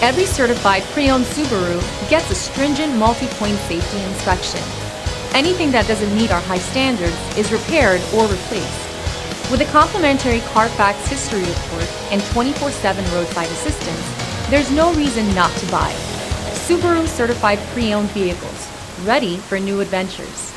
Every certified pre-owned Subaru gets a stringent multi-point safety inspection. Anything that doesn't meet our high standards is repaired or replaced. With a complimentary Carfax history report and 24/7 roadside assistance, there's no reason not to buy. Subaru certified pre-owned vehicles, ready for new adventures.